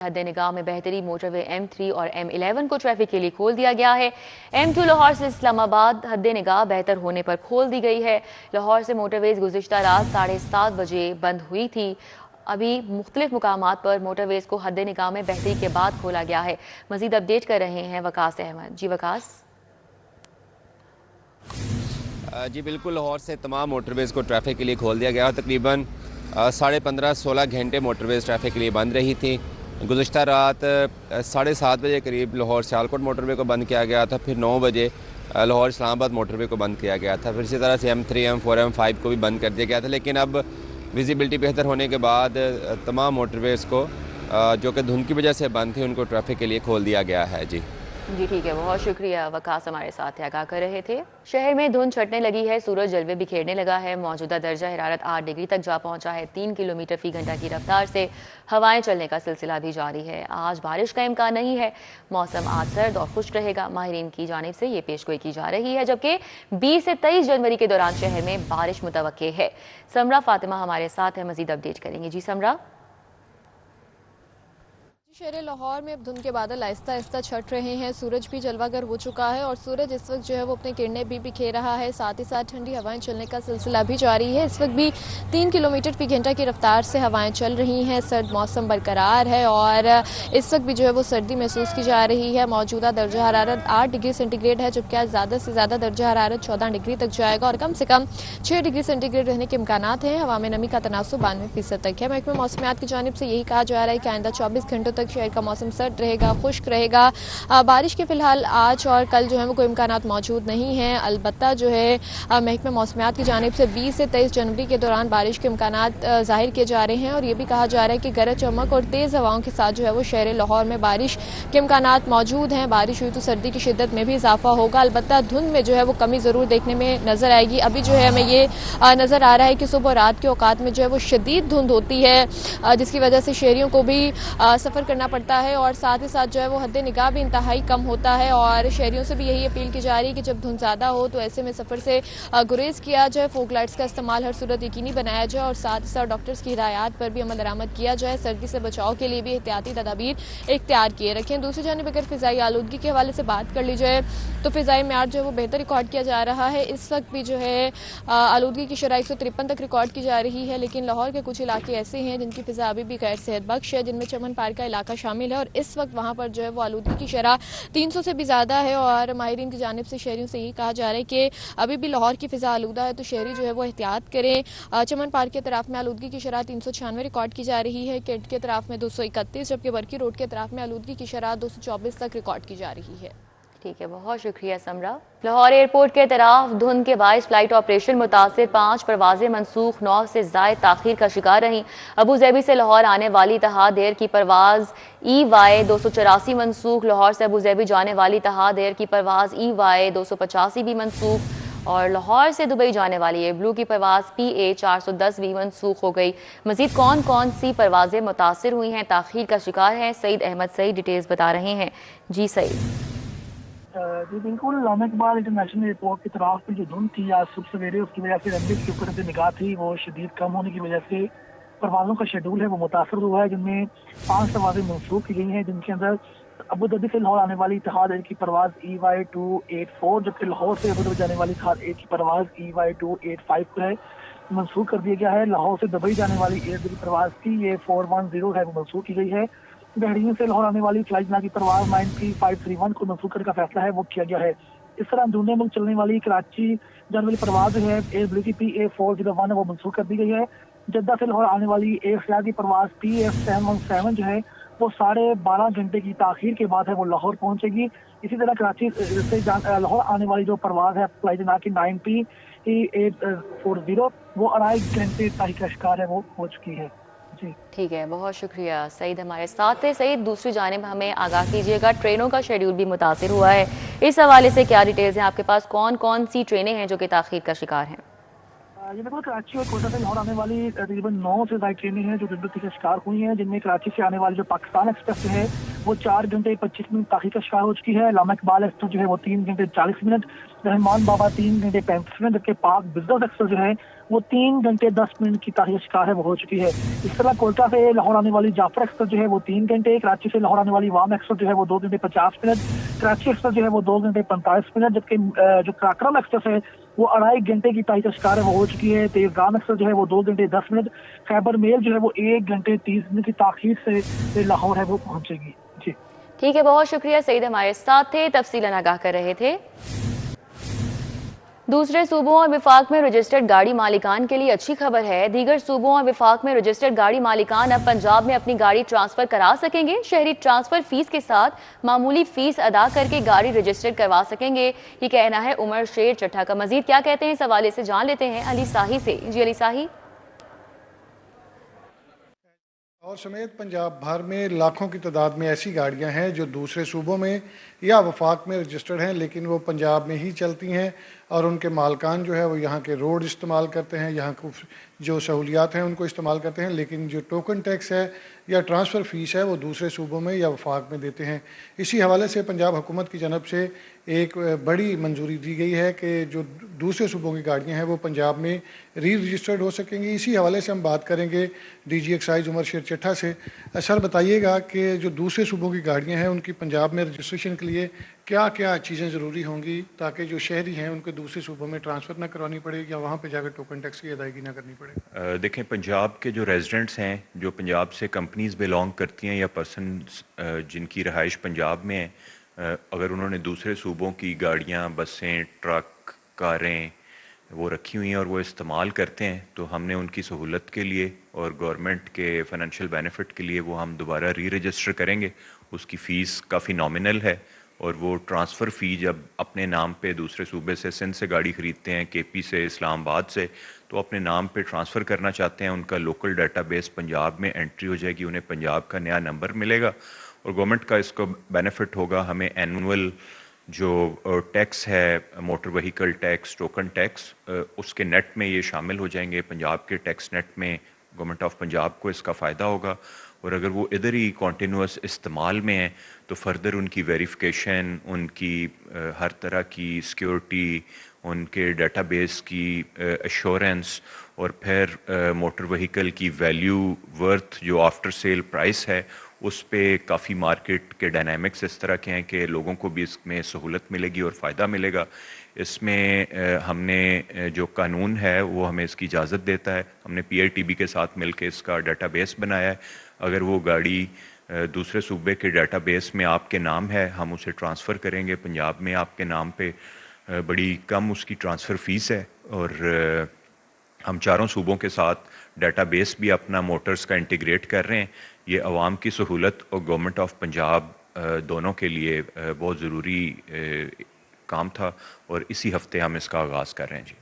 हद निगाह में बेहतरी मोटरवे M3 और M11 को ट्रैफिक के लिए खोल दिया गया है। M2 लाहौर से इस्लामाबाद हद निगाह बेहतर होने पर खोल दी गई है। लाहौर से मोटरवेज गुज़िश्ता रात 7:30 बजे बंद हुई थी। अभी मुख्तलिफ मुकामात पर मोटरवेज को हद निगाह में बेहतरी के बाद खोला गया है। मजीद अपडेट कर रहे हैं वकास अहमद। जी वकास। जी बिल्कुल, लाहौर से तमाम मोटरवेज़ को ट्रैफिक के लिए खोल दिया गया। तकरीबन 15.5-16 घंटे मोटरवेज़ ट्रैफिक के लिए बंद रही थी। गुज़िश्ता रात 7:30 बजे करीब लाहौर सियालकोट मोटरवे को बंद किया गया था। फिर 9 बजे लाहौर इस्लामाबाद मोटरवे को बंद किया गया था। फिर इसी तरह से M3, M4, M5 को भी बंद कर दिया गया था। लेकिन अब विजिबिलिटी बेहतर होने के बाद तमाम मोटरवेज़ को जो कि धुंध की वजह से बंद थे उनको ट्रैफिक के लिए खोल दिया गया है। जी ठीक है, बहुत शुक्रिया वकास हमारे साथ आगाह कर रहे थे। शहर में धुंध छटने लगी है, सूरज जलवे बिखेरने लगा है। मौजूदा दर्जा हरारत 8 डिग्री तक जा पहुंचा है। 3 किलोमीटर फी घंटा की रफ्तार से हवाएं चलने का सिलसिला भी जारी है। आज बारिश का इम्कान नहीं है। मौसम आज सर्द और खुश्क रहेगा। माहिरीन की जानिब से ये पेशगोई की जा रही है, जबकि 20 से 23 जनवरी के दौरान शहर में बारिश मुतवक्के है। समरा फातिमा हमारे साथ है, मजीद अपडेट करेंगे। जी समरा। शहर लाहौर में अब धुंध के बादल आहिस्ता आहिस्ता छट रहे हैं। सूरज भी जलवागर हो चुका है और सूरज इस वक्त जो है वो अपने किरणें भी बिखेर रहा है। साथ ही साथ ठंडी हवाएं चलने का सिलसिला भी जारी है। इस वक्त भी 3 किलोमीटर फी घंटा की रफ्तार से हवाएं चल रही हैं। सर्द मौसम बरकरार है और इस वक्त भी जो है वो सर्दी महसूस की जा रही है। मौजूदा दर्जा हरारत 8 डिग्री सेंटीग्रेड है, जबकि आज ज़्यादा से ज़्यादा दर्जा हरारत 14 डिग्री तक जाएगा और कम से कम 6 डिग्री सेंटीग्रेड रहने के इम्कान हैं। हवा में नमी का तनासुब 92% तक है। महकमा मौसमियात की जानिब से यही कहा जा रहा है कि आइंदा 24 घंटों तक शहर का मौसम सर्द रहेगा, खुश्क रहेगा। बारिश के फिलहाल आज और कल जो है वो कोई इम्कानात मौजूद नहीं हैं। अलबत्ता जो है महकमा मौसमियात की जानिब से 20 से 23 जनवरी के दौरान बारिश के इम्कानात जाहिर किए जा रहे हैं और ये भी कहा जा रहा है कि गरज चमक और तेज़ हवाओं के साथ जो है वो शहर लाहौर में बारिश के इम्कानात मौजूद हैं। बारिश हुई तो सर्दी की शिद्दत में भी इजाफा होगा। अलबत्ता धुंध में जो है वो कमी ज़रूर देखने में नजर आएगी। अभी जो है हमें ये नज़र आ रहा है कि सुबह और रात के औकात में जो है वो शदीद धुंध होती है, जिसकी वजह से शहरियों को भी सफ़र करना पड़ता है और साथ ही साथ जो है वो हद निगाह भी इंतहाई कम होता है। और शहरियों से भी यही अपील की जा रही है कि जब धुंध ज़्यादा हो तो ऐसे में सफ़र से गुरेज किया जाए। फोक लाइट्स का इस्तेमाल हर सूरत यकीनी बनाया जाए और साथ ही साथ डॉक्टर्स की हिदायत पर भी अमल दरामद किया जाए। सर्दी से बचाव के लिए भी एहतियाती तदाबीर इख्तियार किए रखें। दूसरी जानिब अगर फ़िज़ाई आलूदगी के हवाले से बात कर ली जाए तो फ़िज़ाई म्यार जो है वो बेहतर रिकॉर्ड किया जा रहा है। इस वक्त भी जो है आलूदगी की शरह 153 तक रिकॉर्ड की जा रही है। लेकिन लाहौर के कुछ इलाके ऐसे हैं जिनकी फ़िज़ा अभी भी गैर सेहत बख्श है, जिनमें चमन पार का इलाका शामिल है और इस वक्त वहाँ पर जो है वो आलूदगी की शरह 300 से भी ज़्यादा है। और माहिरीन की जानिब से शहरियों से यही कहा जा रहा है कि अभी भी लाहौर की फ़िज़ा आलूदा है तो शहरी जो है वो एहतियात करें। चमन पार्क के तरफ में आलूदगी की शरह 396 रिकॉर्ड की जा रही है। केंट के तरफ में 231, जबकि वर्की रोड के तरफ में आलूदगी की शरह 224 तक रिकॉर्ड की जा रही है। ठीक है, बहुत शुक्रिया समरा। लाहौर एयरपोर्ट के तरफ धुंध के बायस फ्लाइट ऑपरेशन मुतासिर 5 परवाजें मनसूख 9 से ज़ायद ताखीर का शिकार रहीं। अबू धाबी से लाहौर आने वाली इत्तेहाद एयर की परवाज EY 284 मनसूख। लाहौर से अबू धाबी जाने वाली इत्तेहाद एयर की परवाज EY 285 भी मनसूख और लाहौर से दुबई जाने वाली एयर ब्लू की परवाज PA 410 भी मनसूख हो गई। मजीद कौन कौन सी परवाजें मुतासिर हुई हैं, ताखीर का शिकार हैं, सईद अहमद सईद डिटेल्स बता रहे हैं। जी सईद। जी बिल्कुल, लामा इकबाल इंटरनेशनल एयरपोर्ट की तरफ में जो धुंध थी आज सुबह सवेरे, उसकी वजह से रनवे के ऊपर जो निगाह थी वो शदीद कम होने की वजह से परवाज़ों का शेड्यूल है वो मुतासर हुआ है, जिनमें 5 परवाज़ें मनसूख की गई हैं, जिनके अंदर अबू धाबी से लाहौर आने वाली इत्तेहाद एयर की परवाज़ EY 284, जबकि लाहौर से अबू धाबी जाने वाली इत्तेहाद एयर की परवाज़ EY 285 को है मनसूख कर दिया गया है। लाहौर से दुबई जाने वाली एयर की परवाज़ थी ये 410 है वो मनसूख की गई है। बहरीन से लाहौर आने वाली फ्लाइट की परवाज 93531 को मनसूख करने का फैसला है वो किया गया है। इस तरह अंदरूनी मुल्क चलने वाली कराची जाने वाली परवाज है एयर ब्लू की PA 401 है वो मनसूख कर दी गई है। जद्दा से लाहौर आने वाली एयर खिया की परवाज PF 717 जो है वो 12.5 घंटे की ताखीर के बाद है वो लाहौर पहुंचेगी। इसी तरह कराची से लाहौर आने वाली जो परवाज है फ्लाइट की 9P 840 वो 2.5 घंटे तारीख का शिकार है वो हो चुकी है। ठीक है, बहुत शुक्रिया सईद हमारे साथ है। सईद, दूसरी जानिब हमें आगाह कीजिएगा, ट्रेनों का शेड्यूल भी मुतासिर हुआ है, इस हवाले से क्या डिटेल्स हैं आपके पास? कौन कौन सी ट्रेनें हैं जो कि ताखीर का शिकार हैं? ये बिल्कुल कराची और कोयटा से लाहौर आने वाली तकरीबन 9 से ज़्यादा ट्रेनें हैं जो दुर्घटना का शिकार हुई हैं, जिनमें कराची से आने वाली जो पाकिस्तान एक्सप्रेस है वो 4 घंटे 25 मिनट ताखीर का शिकार हो चुकी है। लामा इकबाल एक्सप्रेस जो है वो 3 घंटे 40 मिनट, रहमान बाबा 3 घंटे 35 मिनट, जबकि पाक बिजनेस एक्सप्रेस जो है वो 3 घंटे 10 मिनट की ताखीर का शिकार है वो हो चुकी है। इस तरह कोयटा से लाहौर आने वाली जाफर एक्सप्रेस जो है वो 3 घंटे, कराची से लाहौर आने वाली वाम एक्सप्रेस जो है वो 2 घंटे 50 मिनट, कराची एक्सप्रेस जो है वो 2 घंटे 45 मिनट, जबकि जो कराक्रम एक्सप्रेस है वो 2.5 घंटे की ताखीर का शिकार है वो हो चुकी है। तेजगाम एक्सप्रेस जो है वो 2 घंटे 10 मिनट, खैबर मेल जो है वो 1 घंटे 30 मिनट की ताखीर से लाहौर है वो पहुंचेगी। जी ठीक है, बहुत शुक्रिया सईद, हमारे साथ थे, तफसीलन आगाह कर रहे थे। दूसरे सूबों और विफाक में रजिस्टर्ड गाड़ी मालिकान के लिए अच्छी खबर है। दीगर सूबों और विफाक में रजिस्टर्ड गाड़ी मालिकान अब पंजाब में अपनी गाड़ी ट्रांसफर करा सकेंगे। शहरी ट्रांसफर फीस के साथ मामूली फीस अदा करके गाड़ी रजिस्टर्ड करवा सकेंगे, ये कहना है उमर शेर चट्ठा का। मजीद क्या कहते हैं इस हवाले से जान लेते हैं अली साही से। जी अली साही। और समेत पंजाब भर में लाखों की तादाद में ऐसी गाड़ियां हैं जो दूसरे सूबों में या वफाक में रजिस्टर्ड हैं, लेकिन वो पंजाब में ही चलती हैं और उनके मालकान जो है वो यहाँ के रोड इस्तेमाल करते हैं, यहाँ को जो सहूलियात हैं उनको इस्तेमाल करते हैं, लेकिन जो टोकन टैक्स है या ट्रांसफ़र फ़ीस है वो दूसरे सूबों में या वफाक में देते हैं। इसी हवाले से पंजाब हुकूमत की जानब से एक बड़ी मंजूरी दी गई है कि जो दूसरे सूबों की गाड़ियाँ हैं वो पंजाब में री रजिस्टर्ड हो सकेंगी। इसी हवाले से हम बात करेंगे DG एक्साइज उमर शेर चट्ठा से। सर बताइएगा कि जो दूसरे सूबों की गाड़ियाँ हैं उनकी पंजाब में रजिस्ट्रेशन के लिए क्या क्या चीज़ें ज़रूरी होंगी ताकि जो शहरी हैं उनको दूसरे सूबों में ट्रांसफ़र ना करवानी पड़े या वहाँ पे जाकर टोकन टैक्स की अदायगी ना करनी पड़े। देखें, पंजाब के जो रेजिडेंट्स हैं, जो पंजाब से कंपनीज बिलोंग करती हैं या पर्सनस जिनकी रहाइश पंजाब में है, अगर उन्होंने दूसरे सूबों की गाड़ियाँ, बसें, ट्रक, कारें वो रखी हुई हैं और वो इस्तेमाल करते हैं, तो हमने उनकी सहूलत के लिए और गवर्नमेंट के फाइनेंशियल बेनिफिट के लिए वो हम दोबारा री रजिस्टर करेंगे। उसकी फ़ीस काफ़ी नॉमिनल है और वो ट्रांसफ़र फ़ी जब अपने नाम पे दूसरे सूबे से, सिंध से गाड़ी ख़रीदते हैं, KP से, इस्लामाबाद से, तो अपने नाम पे ट्रांसफ़र करना चाहते हैं, उनका लोकल डाटाबेस पंजाब में एंट्री हो जाएगी, उन्हें पंजाब का नया नंबर मिलेगा और गवर्नमेंट का इसको बेनिफिट होगा। हमें एनुअल जो टैक्स है, motor vehicle tax, token tax, उसके नेट में ये शामिल हो जाएंगे। पंजाब के टैक्स नेट में गवर्नमेंट ऑफ पंजाब को इसका फ़ायदा होगा और अगर वो इधर ही कॉन्टीन्यूस इस्तेमाल में है तो फर्दर उनकी वेरिफिकेशन, उनकी हर तरह की सिक्योरिटी, उनके डेटाबेस की एश्योरेंस और फिर मोटर व्हीकल की वैल्यू वर्थ जो आफ्टर सेल प्राइस है उस पे काफ़ी मार्केट के डायनामिक्स इस तरह के हैं कि लोगों को भी इसमें सहूलत मिलेगी और फ़ायदा मिलेगा। इसमें हमने जो कानून है वो हमें इसकी इजाज़त देता है। हमने PITB के साथ मिलकर इसका डाटाबेस बनाया है। अगर वो गाड़ी दूसरे सूबे के डाटाबेस में आपके नाम है, हम उसे ट्रांसफ़र करेंगे पंजाब में आपके नाम पे। बड़ी कम उसकी ट्रांसफ़र फ़ीस है और हम चारों सूबों के साथ डाटाबेस भी अपना मोटर्स का इंटीग्रेट कर रहे हैं। ये अवाम की सहूलत और गवर्नमेंट ऑफ पंजाब दोनों के लिए बहुत ज़रूरी काम था और इसी हफ्ते हम इसका आगाज़ कर रहे हैं। जी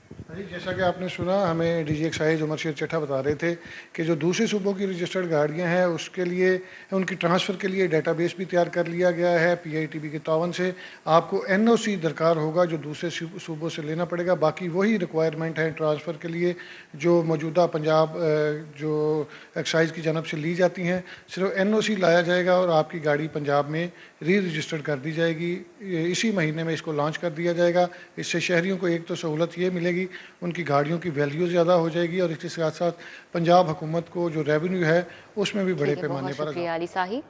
जैसा कि आपने सुना, हमें DG एक्साइज उमर शेर चट्ठा बता रहे थे कि जो दूसरे सूबों की रजिस्टर्ड गाड़ियां हैं उसके लिए, उनकी ट्रांसफ़र के लिए डेटाबेस भी तैयार कर लिया गया है PITB के तावन से। आपको NOC दरकार होगा जो दूसरे सूबों से लेना पड़ेगा, बाकी वही रिक्वायरमेंट है ट्रांसफ़र के लिए जो मौजूदा पंजाब जो एक्साइज की जानब से ली जाती हैं। सिर्फ NOC लाया जाएगा और आपकी गाड़ी पंजाब में री रजिस्टर्ड कर दी जाएगी। इसी महीने में इसको लॉन्च कर दिया जाएगा। इससे शहरियों को एक तो सहूलत ये मिलेगी, उनकी गाड़ियों की वैल्यू ज़्यादा हो जाएगी और इसके साथ साथ पंजाब हुकूमत को जो रेवेन्यू है उसमें भी बड़े पैमाने पर। शुक्रिया अली साही।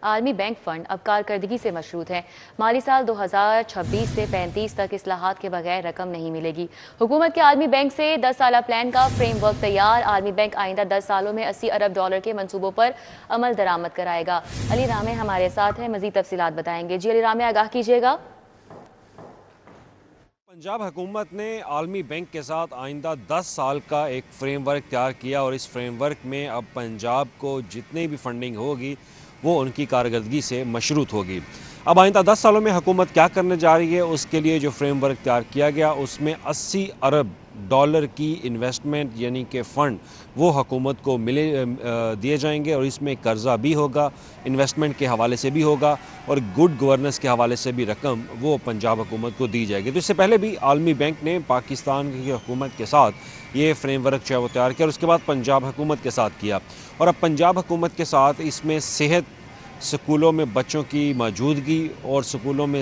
आलमी बैंक फंड अब कारकर्दगी से मशरूत है। माली साल 2026 से 35 तक इस्लाहात के बगैर रकम नहीं मिलेगी। हुकूमत के आलमी बैंक से 10 साला प्लान का फ्रेमवर्क तैयार। आलमी बैंक आइंदा 10 सालों में $80 अरब के मंसूबों पर अमल दरामद कराएगा। अली रामे हमारे साथ हैं, मजीद तफसीलात बताएंगे। जी अली रामे, आगाह कीजिएगा। पंजाब हुकूमत ने आलमी बैंक के साथ आइंदा 10 साल का एक फ्रेमवर्क तैयार किया और इस फ्रेमवर्क में अब पंजाब को जितनी भी फंडिंग होगी वो उनकी कारकर्दगी से मशरूत होगी। अब आइंदा 10 सालों में हुकूमत क्या करने जा रही है, उसके लिए जो फ्रेमवर्क तैयार किया गया उसमें $80 अरब की इन्वेस्टमेंट यानी कि फ़ंड वो हुकूमत को दिए जाएंगे और इसमें कर्ज़ा भी होगा, इन्वेस्टमेंट के हवाले से भी होगा और गुड गवर्नेंस के हवाले से भी रकम वो पंजाब हुकूमत को दी जाएगी। तो इससे पहले भी आलमी बैंक ने पाकिस्तान की हुकूमत के साथ ये फ्रेमवर्क जो है वो तैयार किया और उसके बाद पंजाब हुकूमत के साथ किया और अब पंजाब हुकूमत के साथ इसमें सेहत स्कूलों में बच्चों की मौजूदगी और स्कूलों में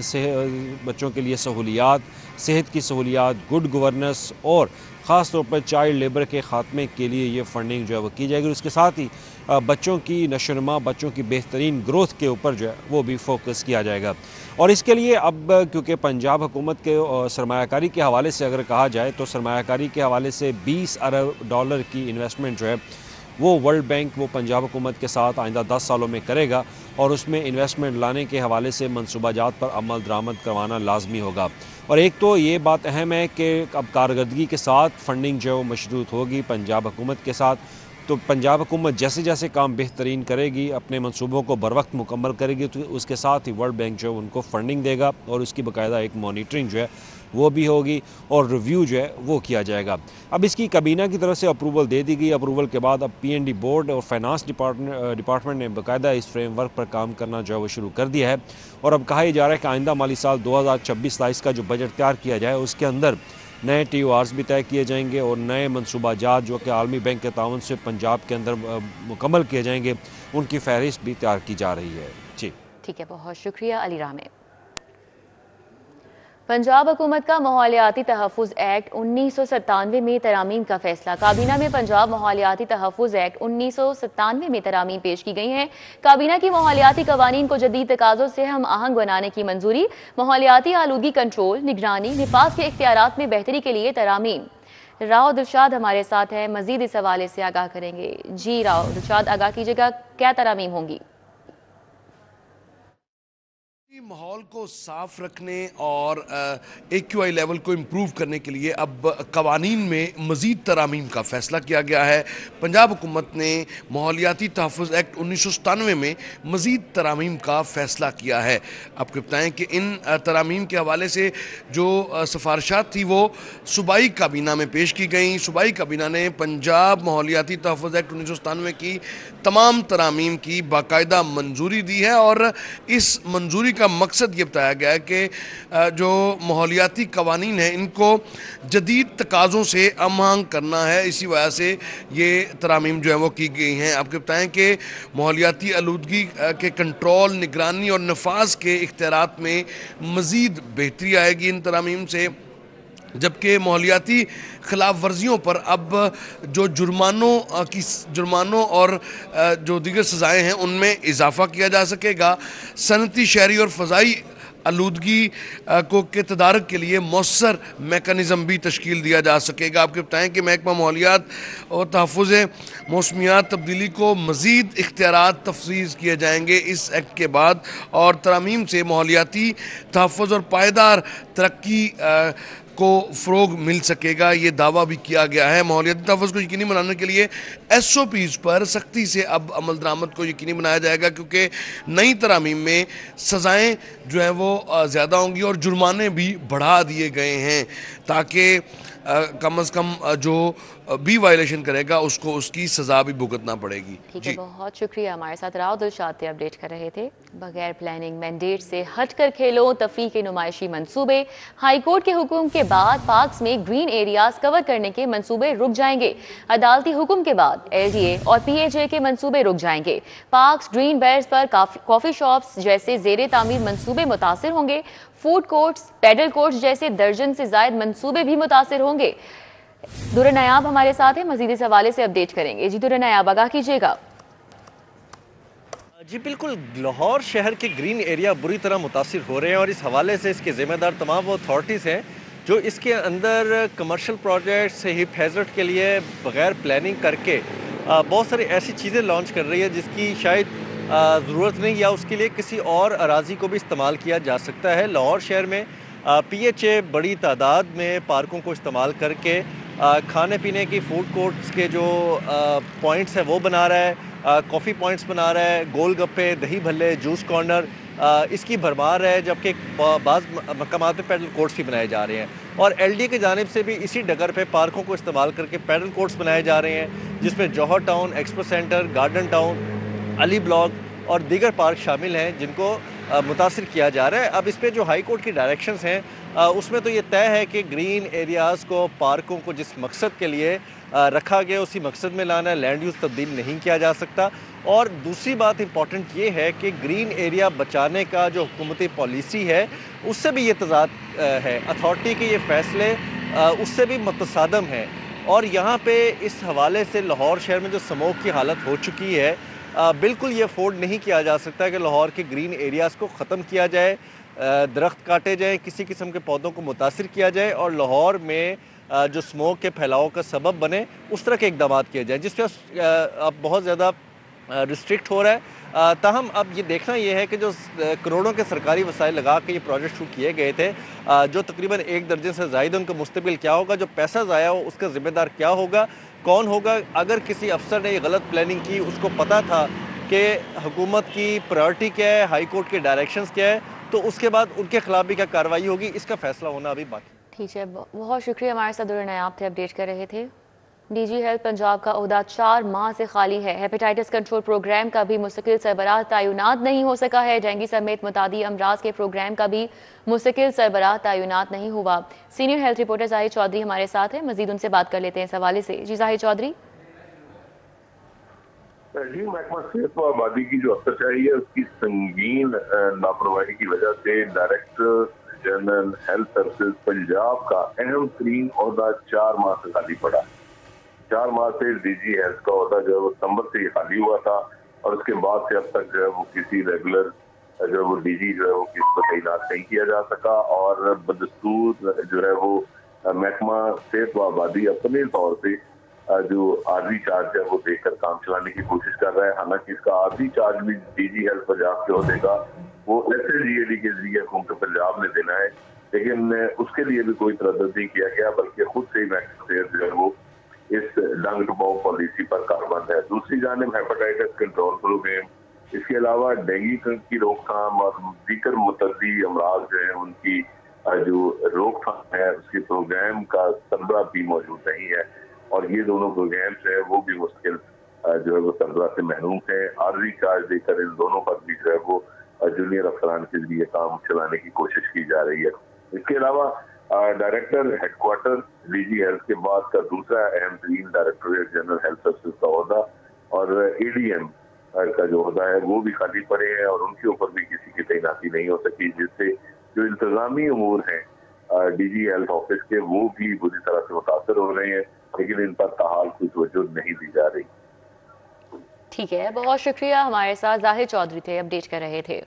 बच्चों के लिए सहूलियात, सेहत की सहूलियात, गुड गवर्नेंस और ख़ास तौर पर चाइल्ड लेबर के ख़ात्मे के लिए ये फंडिंग जो है वो की जाएगी। और इसके साथ ही बच्चों की नशोनुमा, बच्चों की बेहतरीन ग्रोथ के ऊपर जो है वो भी फोकस किया जाएगा। और इसके लिए अब क्योंकि पंजाब हुकूमत के सरमायाकारी के हवाले से अगर कहा जाए तो सरमायाकारी के हवाले से 20 अरब डॉलर की इन्वेस्टमेंट जो है वो वर्ल्ड बैंक वो पंजाब हुकूमत के साथ आइंदा 10 सालों में करेगा और उसमें इन्वेस्टमेंट लाने के हवाले से मनसूबाजात पर अमल दरामद करवाना लाजमी होगा। और एक तो ये बात अहम है कि अब कारकर्दगी के साथ फंडिंग जो है वो मशरूत होगी पंजाब हुकूमत के साथ। तो पंजाब हुकूमत जैसे जैसे काम बेहतरीन करेगी, अपने मंसूबों को बर वक्त मुकम्मल करेगी, तो उसके साथ ही वर्ल्ड बैंक जो है उनको फंडिंग देगा और उसकी बाकायदा एक मॉनिटरिंग जो है वो भी होगी और रिव्यू जो है वो किया जाएगा। अब इसकी kabina की तरफ से अप्रूवल दे दी गई। अप्रूवल के बाद अब PND बोर्ड और फाइनेंस डिपार्टमेंट ने बाकायदा इस फ्रेमवर्क पर काम करना जो है वो शुरू कर दिया है। और अब कहा जा रहा है कि आइंदा माली साल 2026-27 का जो बजट तैयार किया जाए उसके अंदर नए TORs भी तय किए जाएंगे और नए मनसूबाजात जो कि आलमी बैंक के ताउन से पंजाब के अंदर मुकम्मल किए जाएंगे, उनकी फहरिस्त भी तैयार की जा रही है। जी ठीक है, बहुत शुक्रिया अली रामे। पंजाब हुकूमत का माहौलियाती तहफ़्फ़ुज़ एक्ट 1997 में तरामीम का फैसला। काबीना में पंजाब माहौलियाती तहफ़्फ़ुज़ एक्ट 1997 में तरामीम पेश की गई हैं। काबीना की माहौलियाती कवानीन को जदीद तकाज़ों से हम आहंग बनाने की मंजूरी। माहौलियाती आलूगी कंट्रोल, निगरानी, निफाज के इख्तियारात में बेहतरी के लिए तरामीम। राव दिलशाद हमारे साथ है, मजीद इस हवाले से आगाह करेंगे। जी राव दिलशाद, आगाह कीजिएगा, क्या तरामीम होंगी? माहौल को साफ रखने और AQI लेवल को इम्प्रूव करने के लिए अब कवानीन में मज़ीद तरामीम का फ़ैसला किया गया है। पंजाब हुकूमत ने माहौलियाती तहफ़्फ़ुज़ एक्ट 1997 में मज़ीद तरामीम का फ़ैसला किया है। आपको बताएं कि इन तरामीम के हवाले से जो सिफारिशात थी वो सूबाई काबीना में पेश की गई। सूबाई काबीना ने पंजाब माहौलियाती तहफ़्फ़ुज़ एक्ट 1997 की तमाम तरामीम की बाकायदा मंजूरी दी है और इस मंजूरी का मकसद ये बताया गया है कि जो माहौलियाती कवानीन हैं इनको जदीद तकाज़ों से हमआहंग करना है। इसी वजह से ये तरामीम जो है वो की गई हैं। आपको बताएं कि माहौलियाती आलूदगी के कंट्रोल, निगरानी और नफाज के इख्तियारात में मज़ीद बेहतरी आएगी इन तरामीम से, जबकि माहौलियाती खिलाफ वर्जियों पर अब जो जुर्मानों और जो दीगर सज़ाएँ हैं उनमें इजाफ़ा किया जा सकेगा। सनती, शहरी और फ़ज़ाई आलूदगी को के तदारक के लिए मौसर मेकनिज़म भी तश्कील दिया जा सकेगा। आपको बताएं कि महकमा माहौलियात और तहफ़्फ़ुज़ मौसमियात तब्दीली को मज़ीद इख्तियारात तफ़सीज़ किए जाएंगे इस एक्ट के बाद और तरामीम से माहौलियाती तहफ़्फ़ुज़ और पायदार तरक्की को फ़रोग मिल सकेगा, ये दावा भी किया गया है। माहौलियाती तहफ़्फ़ुज़ को यकीनी बनाने के लिए SOPs पर सख्ती से अब अमल दरामद को यकीनी बनाया जाएगा, क्योंकि नई तरामीम में सज़ाएँ जो हैं वो ज़्यादा होंगी और जुर्माने भी बढ़ा दिए गए हैं ताकि कम से कम जो भी वायलेशन करेगा उसको उसकी सज़ा भी भुगतना पड़ेगी। ठीक है, बहुत शुक्रिया। हमारे साथ राव दिलशाद थे, अपडेट कर रहे थे। बगैर प्लानिंग मैंडेट से हटकर खेलों तफरीह के नुमाइशी मंसूबे। हाईकोर्ट के हुक्म के बाद पार्क्स में ग्रीन एरियाज कवर करने के मंसूबे रुक जाएंगे। अदालती हुक्म के बाद LDA और PHA के मंसूबे रुक जाएंगे। पार्क्स, ग्रीन बेल्ट्स पर कॉफी शॉप्स जैसे जेर तामीर मंसूबे मुतासिर होंगे। फूड कोर्ट्स, पैडल कोर्ट्स जैसे दर्जन से जायद मंसूबे भी मुतासिर होंगे। दुर्र नायाब हमारे साथ है, मजीद इस हवाले से अपडेट करेंगे। जी दुर्र नायाब, आगाह कीजिएगा। जी बिल्कुल, लाहौर शहर के ग्रीन एरिया बुरी तरह मुतासिर हो रहे हैं और इस हवाले से इसके ज़िम्मेदार तमाम वो अथॉरिटीज़ हैं जो इसके अंदर कमर्शियल प्रोजेक्ट्स हिप हैज़र्ड के लिए बग़ैर प्लानिंग करके बहुत सारी ऐसी चीज़ें लॉन्च कर रही है जिसकी शायद ज़रूरत नहीं या उसके लिए किसी और अराजी को भी इस्तेमाल किया जा सकता है। लाहौर शहर में PHA बड़ी तादाद में पार्कों को इस्तेमाल करके खाने पीने की फूड कोर्ट्स के जो पॉइंट्स हैं वो बना रहा है, कॉफ़ी पॉइंट्स बना रहा है, गोलगप्पे, दही भल्ले, जूस कॉर्नर इसकी भरमार है, जबकि बाज़ मकामात पे पैडल कोर्ट्स भी बनाए जा रहे हैं। और LDA की जानिब से भी इसी डगर पे पार्कों को इस्तेमाल करके पैडल कोर्ट्स बनाए जा रहे हैं, जिसमें Johar town, expo centre, garden town, Ali block और दीगर पार्क शामिल हैं जिनको मुतासिर किया जा रहा है। अब इस पर जो हाई कोर्ट की डायरेक्शंस हैं उसमें तो ये तय है कि ग्रीन एरियाज़ को, पार्कों को जिस मकसद के लिए रखा गया उसी मकसद में लाना है, लैंड यूज़ तब्दील नहीं किया जा सकता। और दूसरी बात इंपॉर्टेंट ये है कि ग्रीन एरिया बचाने का जो हुकूमती पॉलिसी है उससे भी ये तज़ाद है, अथॉरिटी के ये फ़ैसले उससे भी मुतसादम है। और यहाँ पे इस हवाले से लाहौर शहर में जो स्मोक की हालत हो चुकी है, बिल्कुल ये अफोर्ड नहीं किया जा सकता कि लाहौर के ग्रीन एरियाज़ को ख़त्म किया जाए, दरख्त काटे जाएँ, किसी किस्म के पौधों को मुतासिर किया जाए और लाहौर में जो स्मोक के फैलाव का सबब बने उस तरह के इकदाम किए जाए, जिस पर अब बहुत ज़्यादा रिस्ट्रिक्ट हो रहा है। ताहम अब ये देखना ये है कि जो करोड़ों के सरकारी वसाइल लगा के ये प्रोजेक्ट शुरू किए गए थे, जो तकरीबन 1 दर्जन से ज़ायद, उनका मुस्तबिल क्या होगा, जो पैसा ज़ाया हो उसका ज़िम्मेदार क्या होगा, कौन होगा। अगर किसी अफसर ने ये गलत प्लानिंग की, उसको पता था कि हुकूमत की प्रायोरिटी क्या है, हाई कोर्ट के डायरेक्शंस क्या है, तो उसके बाद उनके खिलाफ भी क्या कार्रवाई होगी, इसका फैसला होना अभी बाकी। ठीक है, बहुत शुक्रिया, हमारे साथ दुर्र नायाब थे, अपडेट कर रहे थे। डीजी हेल्थ पंजाब का ओहदा 4 माह से खाली है। हेपेटाइटिस कंट्रोल प्रोग्राम का भी मुस्तकिल सरबराह तैनात नहीं हो सका है। डेंगू समेत मुतादी अमराज के प्रोग्राम का भी मुस्तकिल सरबराह तैनात नहीं हुआ। Senior health reporter Zahid Chaudhry हमारे साथ है, मजीद उनसे बात कर लेते हैं इस हवाले से। जी जाहिद चौधरी। जी, महकमा सेहत व आबादी की जो अफसरशाही है उसकी संगीन लापरवाही की वजह से director general health services Punjab का अहम तरीन ओहदा 4 माह से खाली पड़ा है। 4 माह से डीजी हेल्थ का ओहदा जो है वो सितंबर से ही खाली हुआ था और उसके बाद से अब तक जो है वो किसी रेगुलर जो है वो डीजी जो है वो किसी को तैनात नहीं किया जा सका और बदस्तूर जो है वो महकमा सेहत व आबादी अपने तौर से जो आर्जी चार्ज है वो देकर काम चलाने की कोशिश कर रहा है। हालांकि इसका आर्जी चार्ज भी डीजी हेल्थ पंजाब के होने का वो SLGAD के जरिए हुकूमत पंजाब ने देना है, लेकिन उसके लिए भी कोई तरद्दुद नहीं किया गया, बल्कि खुद से ही महकमा सेहत जो है वो इस डंग टुबाऊ पॉलिसी पर कारबंद है। दूसरी जानिब हेपेटाइटिस कंट्रोल प्रोग्राम, इसके अलावा डेंगू की रोकथाम और दीगर मुतअद्दी अमराज जो है उनकी जो रोकथाम है उसके प्रोग्राम का सरबराह भी मौजूद नहीं है और ये दोनों प्रोग्राम जो है वो भी मुश्किल जो है वो सरबराह से महरूम है। आर्जी चार्ज देकर इन दोनों पर भी जो है वो जूनियर अफसरान के जरिए काम चलाने की कोशिश की जा रही है। इसके अलावा डायरेक्टर हेडक्वार्टर डीजी हेल्थ के बाद का दूसरा अहम तरीन डायरेक्टोरेट जनरल हेल्थ सर्विसेज का ओहदा और ADM का जो ओहदा है वो भी खाली पड़े हैं और उनके ऊपर भी किसी की तैनाती नहीं हो सकी, जिससे जो इंतजामी अमूर हैं डीजी हेल्थ ऑफिस के वो भी बुरी तरह से मुतासर हो रहे हैं, लेकिन इन पर ताहाल कोई तवज्जो नहीं दी जा रही। ठीक है, बहुत शुक्रिया, हमारे साथ जाहिद चौधरी थे, अपडेट कर रहे थे।